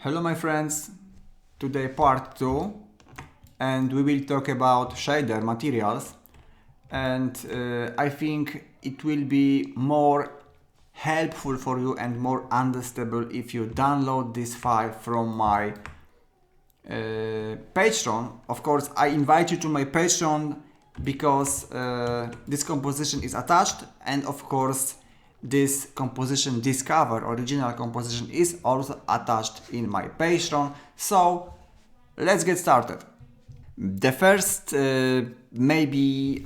Hello my friends, today part 2 and we will talk about shader materials and I think it will be more helpful for you and more understandable if you download this file from my Patreon. Of course, I invite you to my Patreon because this composition is attached, and of course this composition, this cover, original composition, is also attached in my Patreon. So let's get started. The first, maybe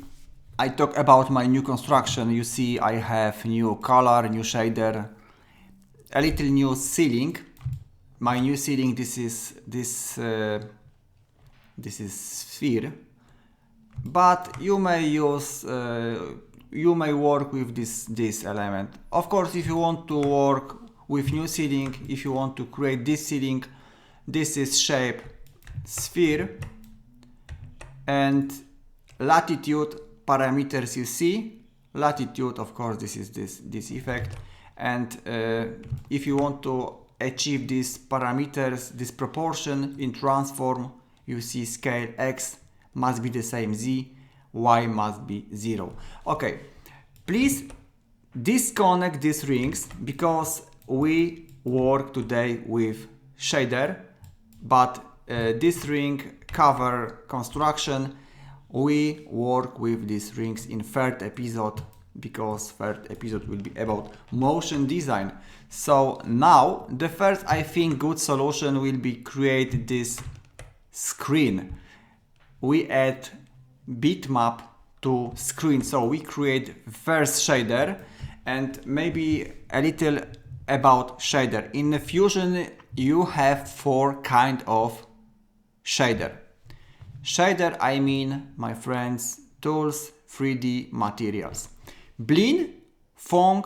I talk about my new construction. You see I have new color, new shader, a little new ceiling. My new ceiling, this is sphere, but you may use you may work with this element. Of course, if you want to work with new ceiling, if you want to create this ceiling, this is shape sphere, and latitude parameters you see. Latitude, of course, this is this effect, and if you want to achieve these parameters, this proportion in transform, you see scale x must be the same z, y must be 0. Okay, please disconnect these rings because we work today with shader, but this ring cover construction, we work with these rings in third episode, because third episode will be about motion design. So now the first, I think, good solution will be create this screen. We add bitmap to screen, so we create first shader, and maybe a little about shader. In the Fusion you have 4 kind of shader. Shader, I mean, my friends, tools, 3D materials. Blend, fong,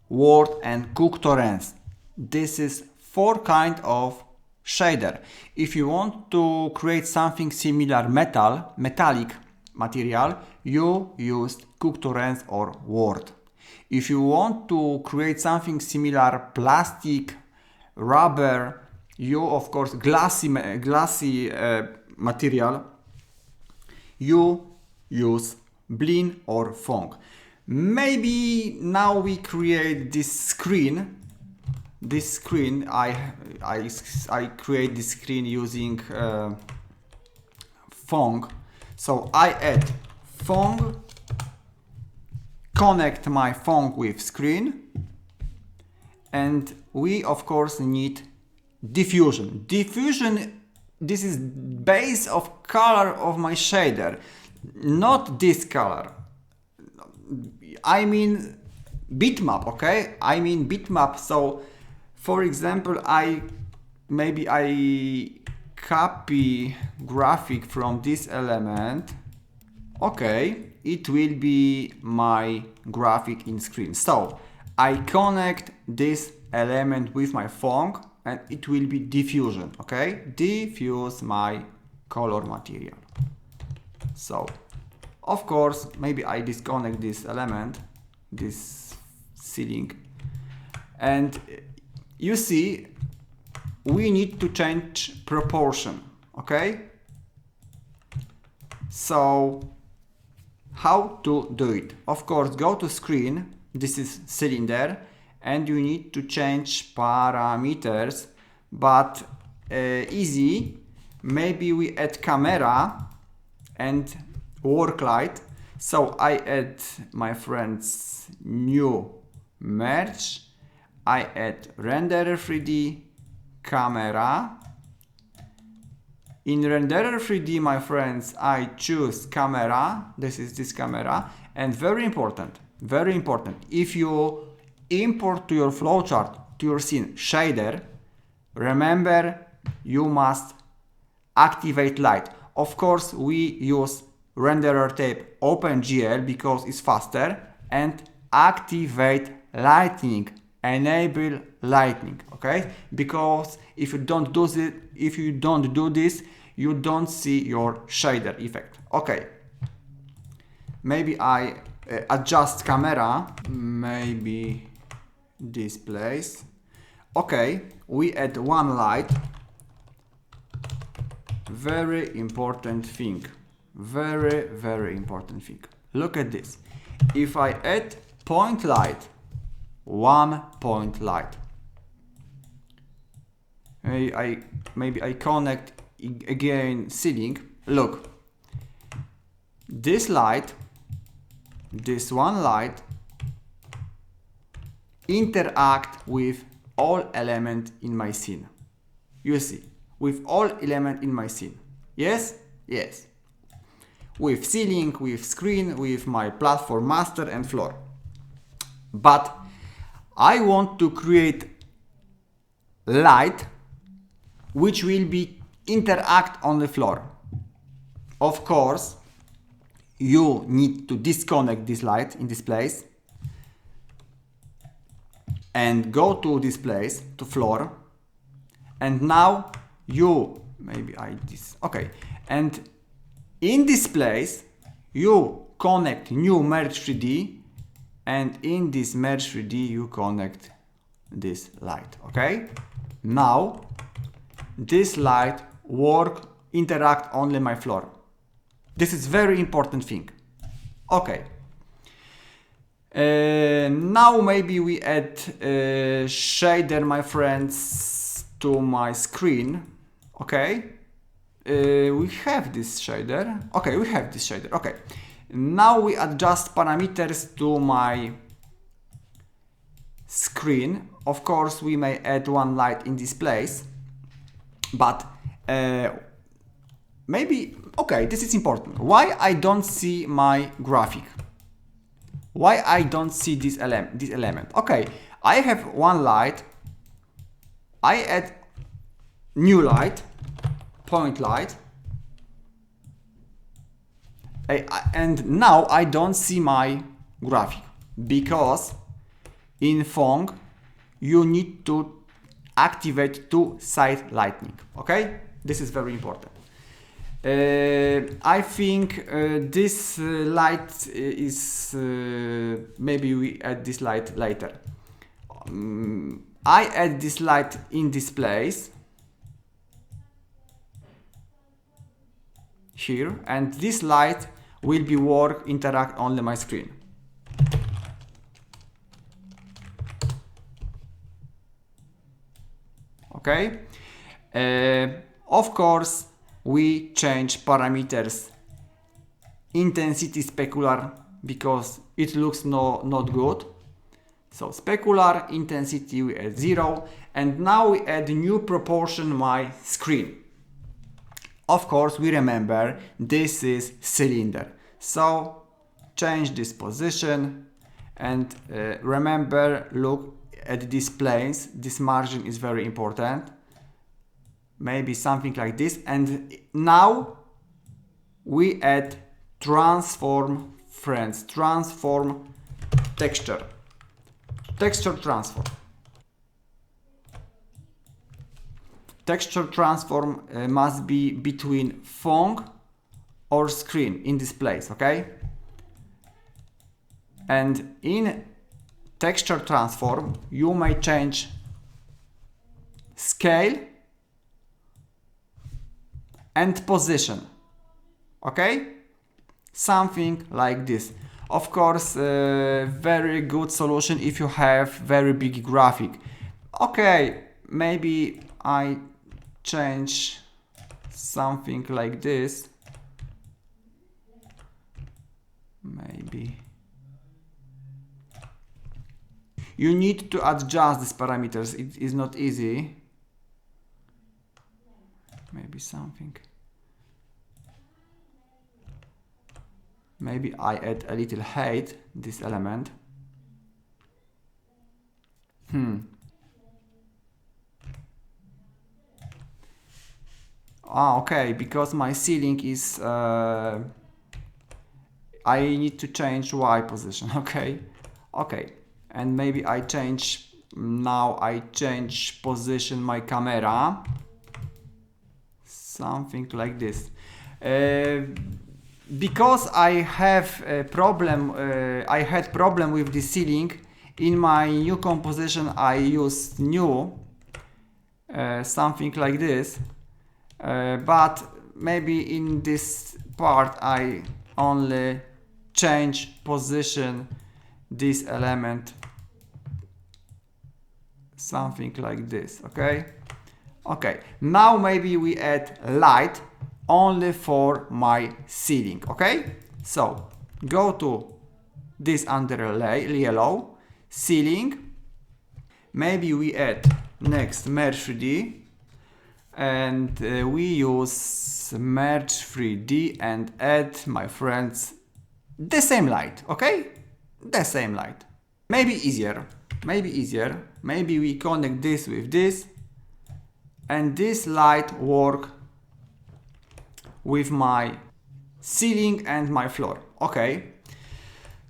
word and cook torrents. This is 4 kind of shader. If you want to create something similar metallic material, you use cook torrents or word. If you want to create something similar plastic, rubber, you of course glassy material, you use blend or fong. Maybe now we create this screen. I create this screen using fong. So I add fong, connect my fong with screen, and we of course need diffusion. Diffusion, this is base of color of my shader, not this color. I mean bitmap, okay? I mean bitmap. So for example, I copy graphic from this element. Okay, it will be my graphic in screen. So I connect this element with my fong and it will be diffusion, okay? Diffuse my color material. So of course, maybe I disconnect this element, this ceiling, and you see we need to change proportion, okay? So how to do it? Of course, go to screen, this is cylinder, and you need to change parameters, but easy. Maybe we add camera and work light. So I add, my friends, new merge. I add renderer 3D, camera. In renderer 3D, my friends, I choose camera. This is this camera. And very important, if you import to your flowchart, to your scene, shader, remember you must activate light. Of course, we use renderer tape OpenGL because it's faster, and activate lighting, enable lighting, okay? Because if you don't do this, you don't see your shader effect. Okay, maybe I adjust camera, maybe this place. Okay, we add one light. Very important thing. Very, very important thing. Look at this. If I add point light, one point light, maybe I connect again ceiling. Look, this light, this one light interact with all element in my scene. You see, with all element in my scene. Yes? Yes. With ceiling, with screen, with my platform master and floor. But I want to create light which will be interact on the floor. Of course, you need to disconnect this light in this place and go to this place, to floor, and now you, maybe okay, and in this place you connect new merge 3D, and in this merge 3D you connect this light, okay? Now this light interact only my floor. This is very important thing. Okay. Now maybe we add shader, my friends, to my screen. Okay. We have this shader. Okay, we have this shader. Okay. Now we adjust parameters to my screen. Of course, we may add one light in this place, but maybe, okay, this is important. Why I don't see my graphic? Why I don't see this element? Okay, I have one light. I add new light, point light, and now I don't see my graphic, because in Phong you need to activate two side lighting. Okay, this is very important. I think this light is maybe we add this light later. I add this light in this place here, and this light will be interact only my screen. Okay. Of course, we change parameters intensity specular because it looks not good. So specular intensity we add 0, and now we add new proportion my screen. Of course, we remember this is cylinder, so change this position, and remember, look at these planes. This margin is very important. Maybe something like this, and now we add transform, friends, transform texture transform. Texture transform must be between Phong or screen in this place, okay? And in texture transform you may change scale and position, okay? Something like this. Of course, very good solution if you have very big graphic. Okay, maybe I change something like this. Maybe you need to adjust these parameters. It is not easy. Maybe something. Maybe I add a little height, this element. Okay, because my ceiling is I need to change Y position. Okay, and maybe I change position my camera, something like this. Because I have a problem, I had problem with the ceiling. In my new composition I use new, something like this, but maybe in this part I only change position this element, something like this. Okay, okay, now maybe we add light only for my ceiling. Okay, so go to this underlay, yellow, ceiling, maybe we add next merge 3D, and we use merge 3D and add, my friends, the same light. Okay, the same light, maybe easier, maybe we connect this with this, and this light work with my ceiling and my floor. Okay,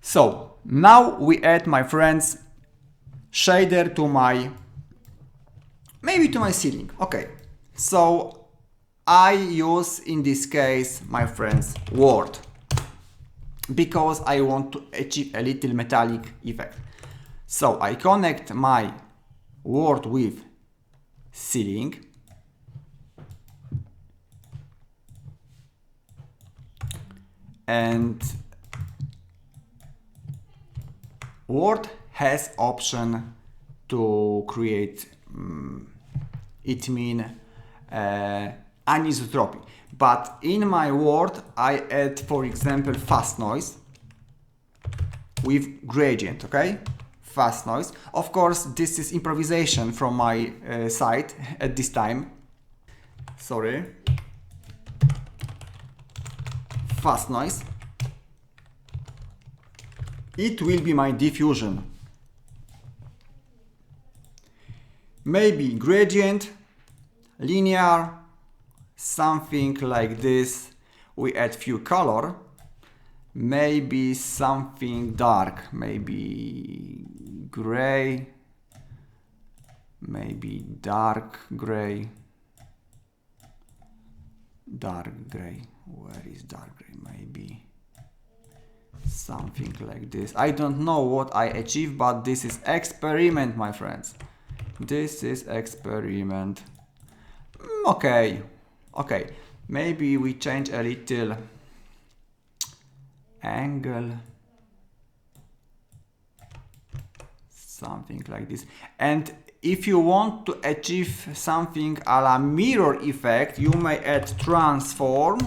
so now we add, my friends, shader to my, maybe to my ceiling. Okay, so I use in this case, my friends, word, because I want to achieve a little metallic effect. So I connect my word with ceiling, and word has option to create it mean anisotropy, but in my word I add, for example, fast noise with gradient. Okay, fast noise. Of course, this is improvisation from my side at this time. Sorry. Fast noise. It will be my diffusion. Maybe gradient, linear, something like this. We add few color, maybe something dark, maybe gray, maybe dark gray, where is dark gray? Maybe something like this. I don't know what I achieve, but this is experiment, my friends. This is experiment. Okay, okay, maybe we change a little angle, something like this. And if you want to achieve something a la mirror effect, you may add transform,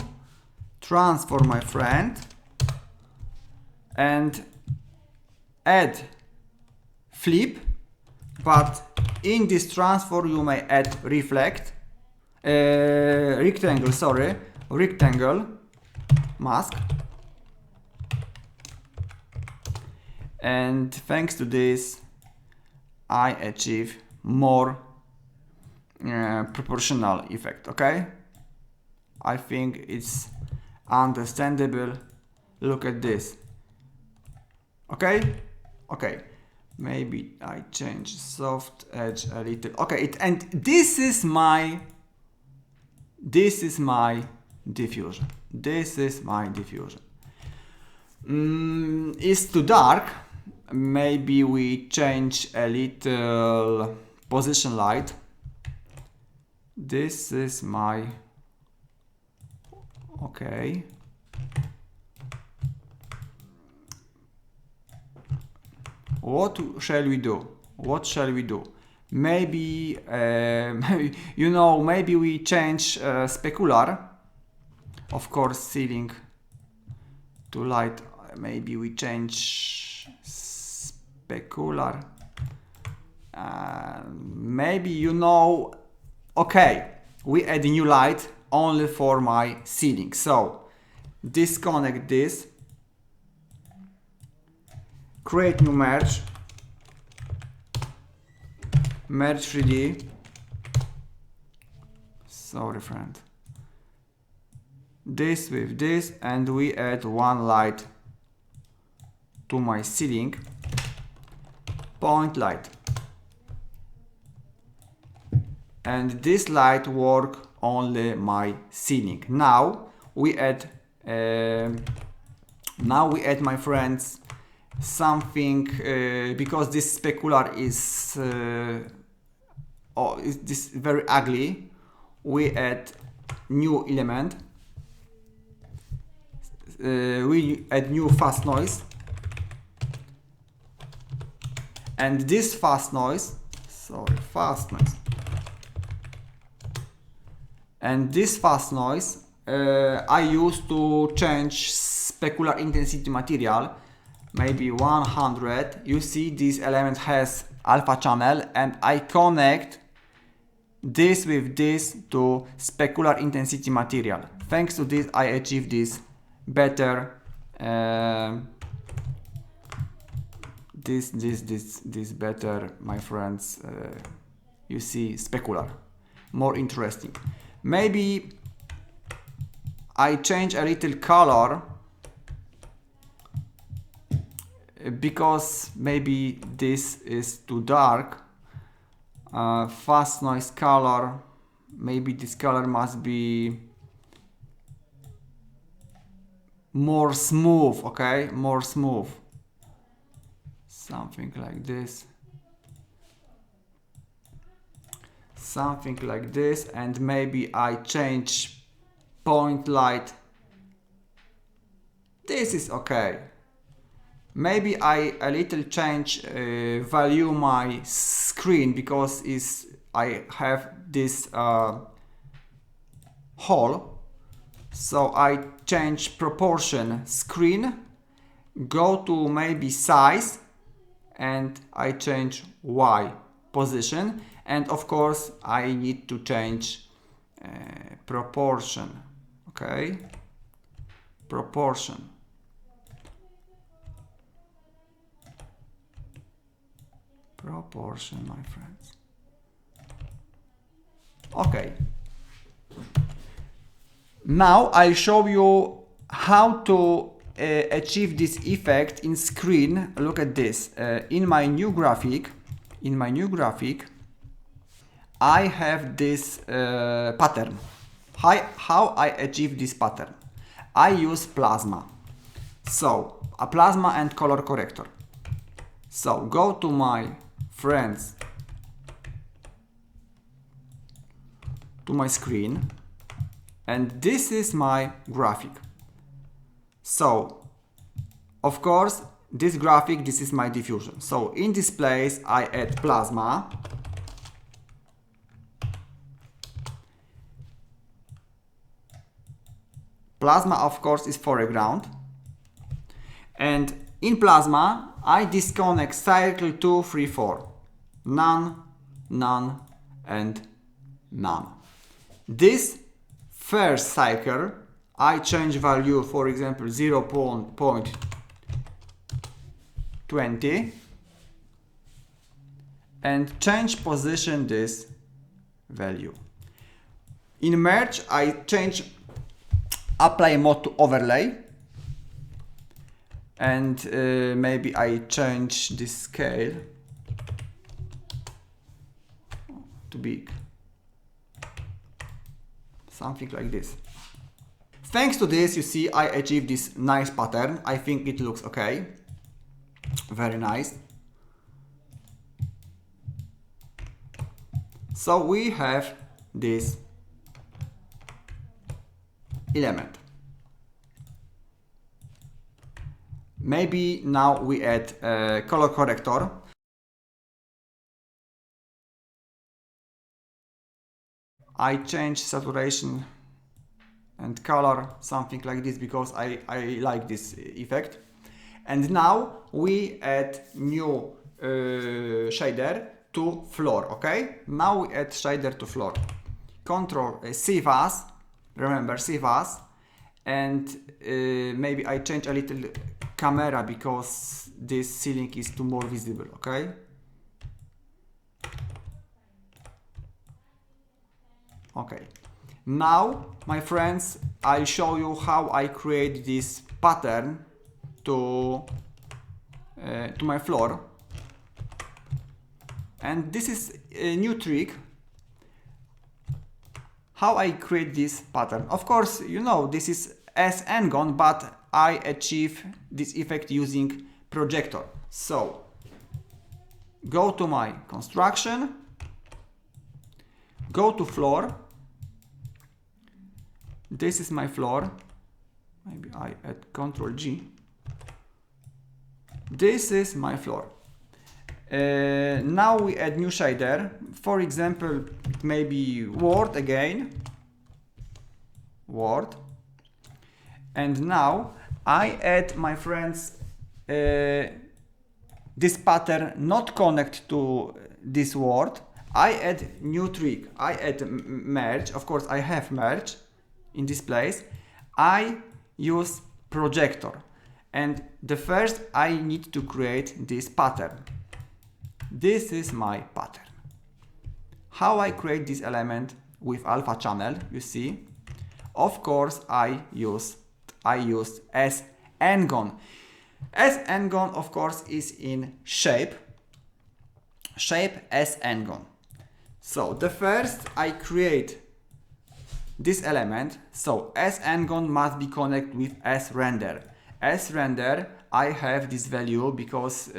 my friend, and add flip, but in this transform you may add reflect, rectangle mask, and thanks to this I achieve more proportional effect. Okay, I think it's understandable. Look at this. Okay, okay, maybe I change soft edge a little. Okay, and this is my diffusion. This is my diffusion. It's too dark. Maybe we change a little position light. This is my, okay. What shall we do? What shall we do? Maybe, you know, maybe we change specular. Of course, ceiling to light. Maybe we change specular. Maybe, you know, okay, we add a new light only for my ceiling. So disconnect this. Create new merge 3D. Sorry, friend. This with this, and we add one light to my ceiling. Point light. And this light work only my ceiling. Now we add, my friends, something, because this specular is oh, is this very ugly, we add new element. We add new fast noise, and this fast noise, and this fast noise I use to change specular intensity material, maybe 100. You see this element has alpha channel, and I connect this with this to specular intensity material. Thanks to this I achieve this better this better, my friends, you see, specular, more interesting. Maybe I change a little color because maybe this is too dark. Fast noise color, maybe this color must be more smooth, okay, more smooth, something like this, and maybe I change point light. This is okay. Maybe I a little change value my screen because I have this hole. So I change proportion screen, go to maybe size, and I change Y position, and of course I need to change proportion, okay, proportion. My friends. Okay. Now I'll show you how to achieve this effect in screen. Look at this. In my new graphic, I have this pattern. How I achieve this pattern? I use plasma. So a plasma and color corrector. So go to my friends, to my screen, and this is my graphic. So of course this graphic, this is my diffusion. So in this place I add plasma, of course is foreground, and in plasma I disconnect cycle 2, 3, 4, none, none, and none. This first cycle I change value, for example 0.20, and change position this value. In merge I change apply mode to overlay, and maybe I change this scale to big, something like this. Thanks to this, you see, I achieved this nice pattern. I think it looks okay, very nice. So we have this element. Maybe now we add a color corrector. I change saturation and color, something like this, because I like this effect. And now we add new shader to floor, okay? Now we add shader to floor. Control Save As, remember Save As, and maybe I change a little camera because this ceiling is too more visible, okay? Okay. Now, my friends, I'll show you how I create this pattern to my floor. And this is a new trick. How I create this pattern. Of course, you know, this is S-Ngon, but I achieve this effect using Projector. So, go to my construction, go to floor. This is my floor. Maybe I add Ctrl G. This is my floor. Now we add new shader. For example, maybe world again. World. And now I add, my friends, this pattern not connect to this word. I add new trick. I add merge. Of course, I have merge in this place. I use projector. And the first I need to create this pattern. This is my pattern. How I create this element with alpha channel, you see? Of course, I used as n-gon. As n-gon, of course, is in shape. Shape as n-gon. So the first I create this element. So as n-gon must be connected with as render. As render, I have this value because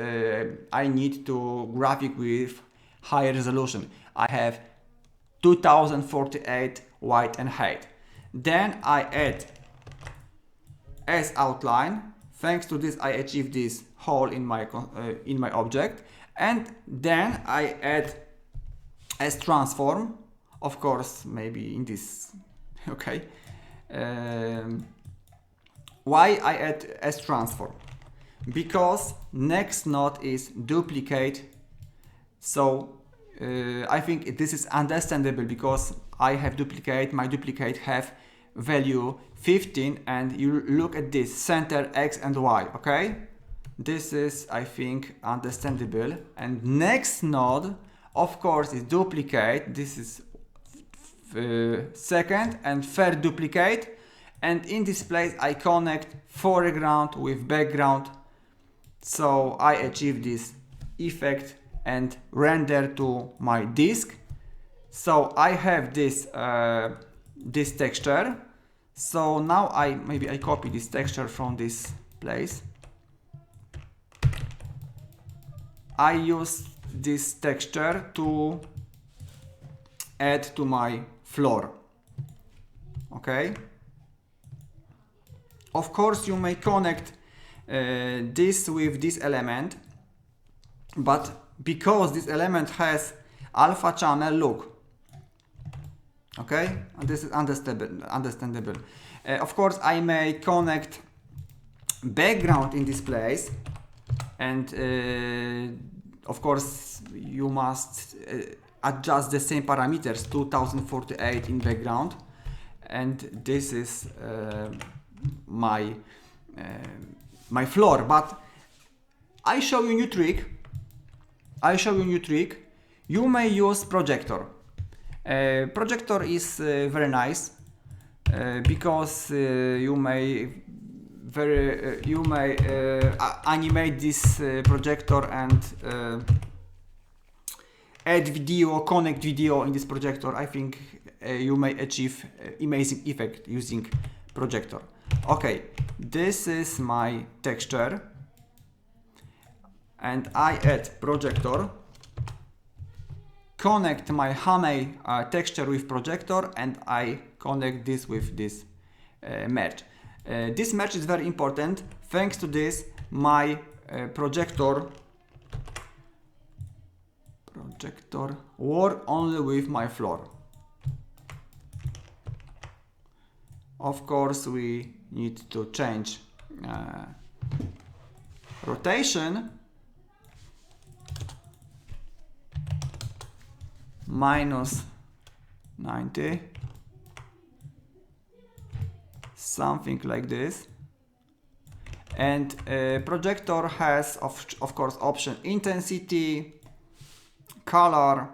I need to graphic with high resolution. I have 2048 white and height. Then I add as outline. Thanks to this, I achieve this hole in my object, and then I add as transform. Of course, maybe in this. Okay. Why I add as transform? Because next node is duplicate. So I think this is understandable because I have duplicate. My duplicate have value 15, and you look at this center X and Y. Okay, this is, I think, understandable. And next node, of course, is duplicate. This is second and third duplicate. And in this place I connect foreground with background, so I achieve this effect and render to my disk. So I have this this texture. So now maybe I copy this texture from this place. I use this texture to add to my floor. Okay. Of course, you may connect this with this element, but because this element has alpha channel, look. Okay, and this is understandable. Of course, I may connect background in this place, and of course, you must adjust the same parameters, 2048 in background, and this is my floor. But I show you new trick. You may use projector. Projector is very nice because you may animate this projector and add video, connect video in this projector. I think you may achieve amazing effect using projector. Okay, this is my texture, and I add projector, connect my honey texture with projector, and I connect this with this merge. This merge is very important. Thanks to this, my projector work only with my floor. Of course, we need to change rotation minus 90, something like this. And projector has of course option intensity, color.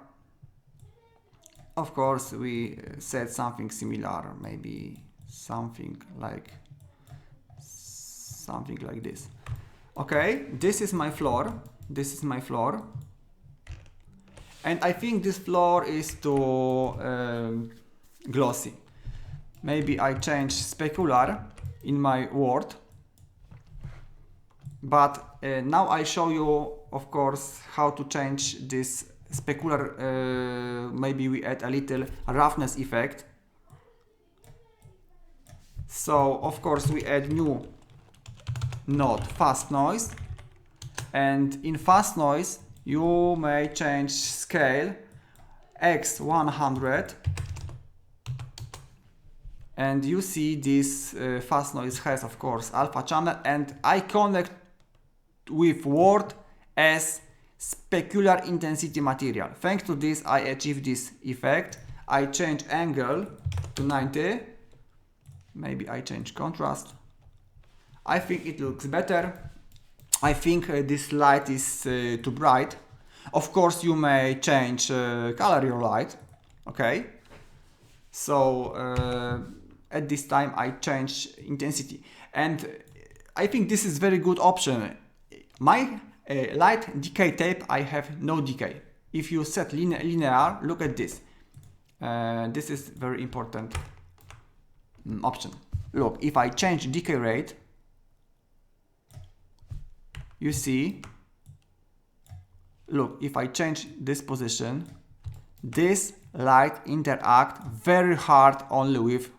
Of course, we set something similar, maybe something like this. Okay, this is my floor. And I think this floor is too glossy. Maybe I change specular in my word. But now I show you, of course, how to change this specular, maybe we add a little roughness effect. So of course we add new node fast noise, and in fast noise you may change scale x 100, and you see this fast noise has of course alpha channel, and I connect with word as specular intensity material. Thanks to this I achieve this effect. I change angle to 90, maybe I change contrast. I think it looks better. I think this light is too bright. Of course you may change color your light, okay? So at this time I change intensity, and I think this is very good option. My light decay tape, I have no decay. If you set linear, look at this. This is very important option. Look, if I change decay rate, you see, look, if I change this position, this light interact very hard only with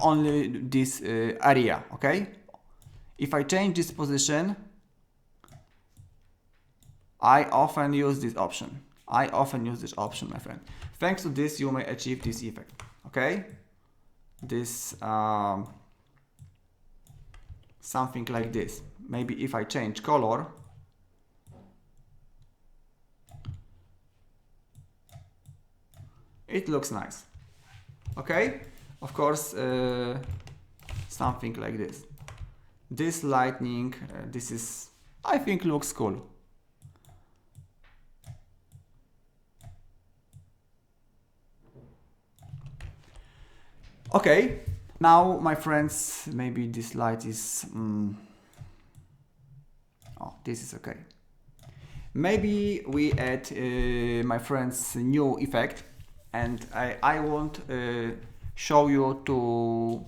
only this area, okay? If I change this position, I often use this option. I often use this option, my friend. Thanks to this, you may achieve this effect, okay? This, something like this. Maybe if I change color, it looks nice, okay? Of course, something like this. This lightning, this is, I think, looks cool. Okay, now my friends, maybe this light is, oh, this is okay. Maybe we add, my friends, new effect, and I want show you to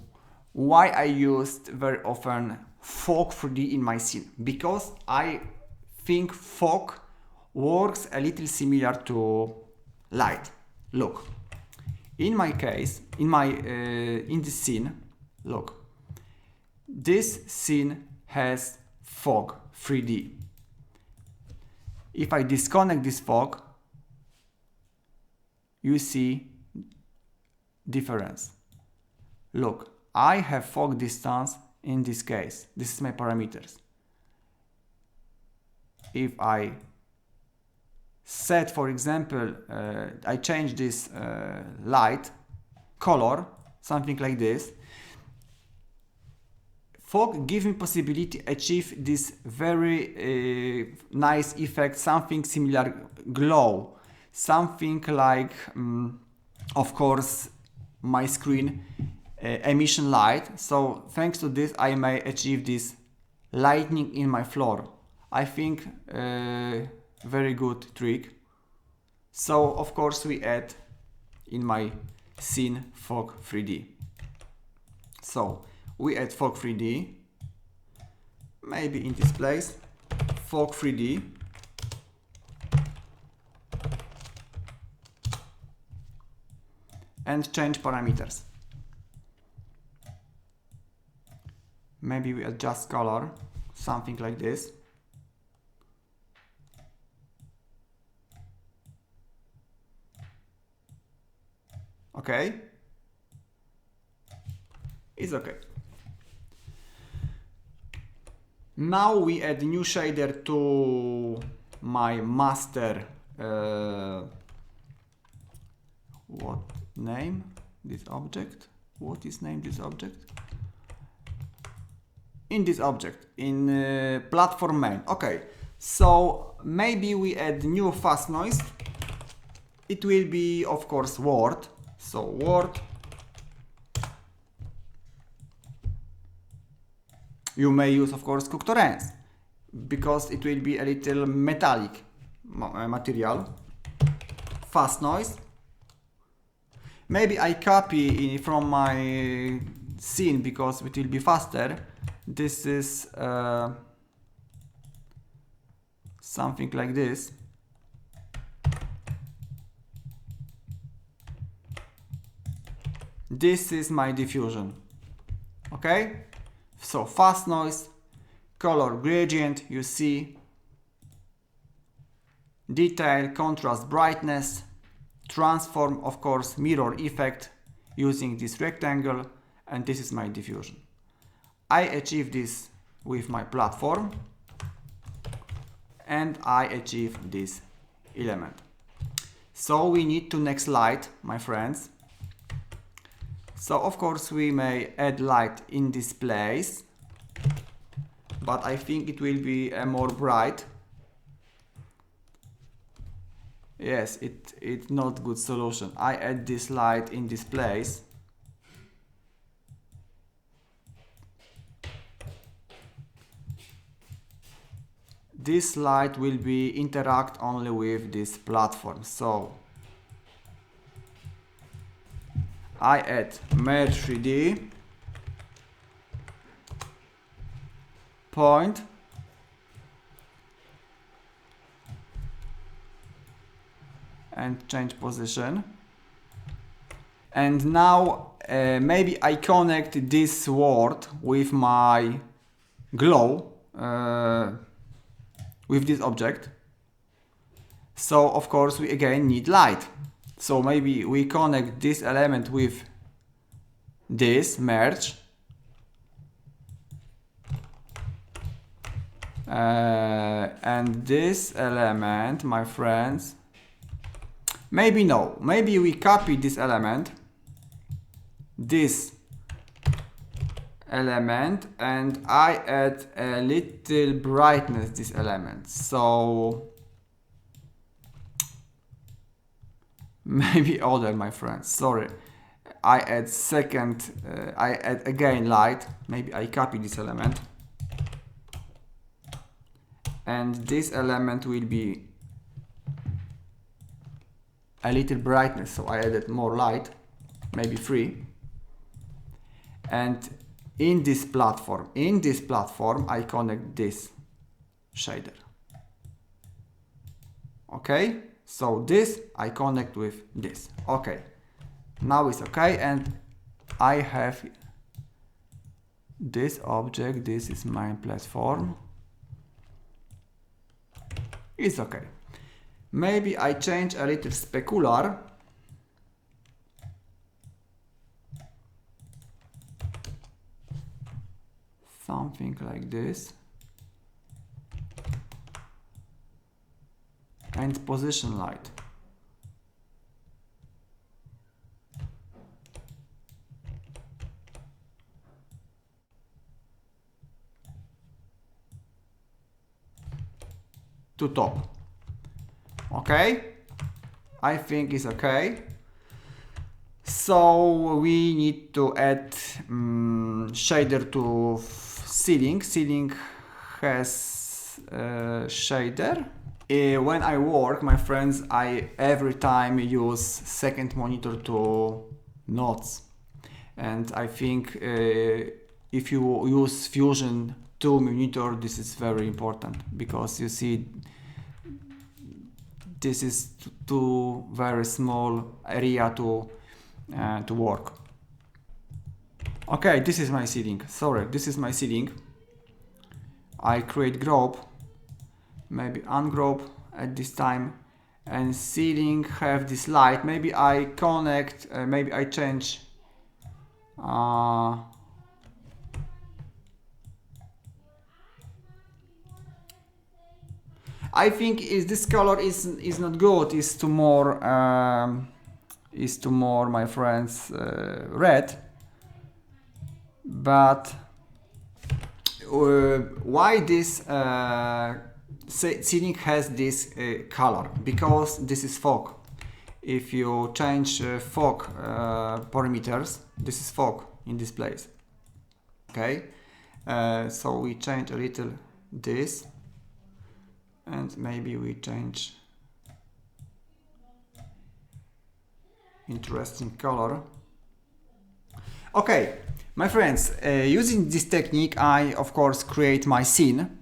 why I used very often fog 3D in my scene, because I think fog works a little similar to light. Look, in my case, in this scene, look, this scene has fog 3D. If I disconnect this fog, you see difference. Look, I have fog distance in this case. This is my parameters. If I set, for example, I change this light color, something like this, fog gives me possibility to achieve this very nice effect, something similar glow, something like, of course, my screen emission light. So thanks to this I may achieve this lightning in my floor. I think very good trick. So of course we add in my scene fog 3D. So we add fog 3D, maybe in this place, fog 3D, and change parameters. Maybe we adjust color, something like this. Okay, it's okay. Now we add new shader to my master. What name this object? What is name this object? In this object, in platform main. Okay, so maybe we add new fast noise. It will be, of course, word. So word. You may use, of course, Cooktorrents, because it will be a little metallic material. Fast noise. Maybe I copy from my scene because it will be faster. This is something like this. this is my diffusion. Okay, so fast noise, color gradient, you see, detail, contrast, brightness, transform, of course, mirror effect using this rectangle, and this is my diffusion. I achieve this with my platform, and I achieve this element. So we need to next light, my friends. So of course we may add light in this place, but I think it will be a more bright. Yes, it's not good solution. I add this light in this place. This light will be interact only with this platform. So I add merge 3D, point, and change position. And now maybe I connect this word with my glow, with this object. So of course we again need light. So maybe we connect this element with this merge, and this element, my friends, maybe no, maybe we copy this element, and I add a little brightness this element. So maybe other, my friends, sorry. I add I add again light, maybe I copy this element, and this element will be a little brightness, so I added more light, maybe 3. And in this platform I connect this shader. Okay, so this I connect with this. Okay, now it's okay, and I have this object, this is my platform. It's okay. Maybe I change a little specular. Something like this. And position light. To top. Okay, I think it's okay. So we need to add shader to ceiling. Ceiling has shader. When I work, my friends, I every time use second monitor to nodes, and I think if you use Fusion 2 monitor, this is very important, because you see this is too very small area to work. Okay, this is my ceiling. Sorry, this is my ceiling. I create group, maybe ungroup at this time, and ceiling have this light. Maybe I connect, maybe I change. I think this color is not good. Is too more, my friends, red. But why this ceiling has this color? Because this is fog. If you change fog parameters, this is fog in this place. Okay, so we change a little this. And maybe we change interesting color. Okay, my friends, using this technique, I of course create my scene,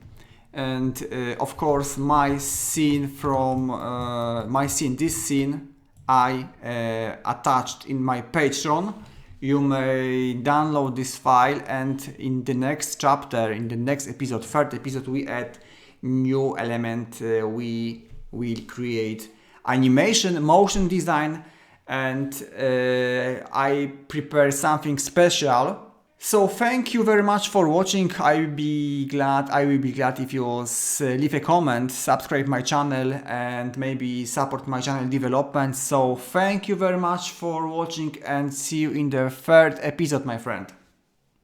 and of course my scene from this scene I attached in my Patreon. you may download this file, and in the next chapter, in the next episode, third episode, we add new element. We will create animation, motion design, and I prepare something special. So thank you very much for watching. I will be glad if you leave a comment, subscribe my channel, and maybe support my channel development. So thank you very much for watching, and see you in the third episode, my friend.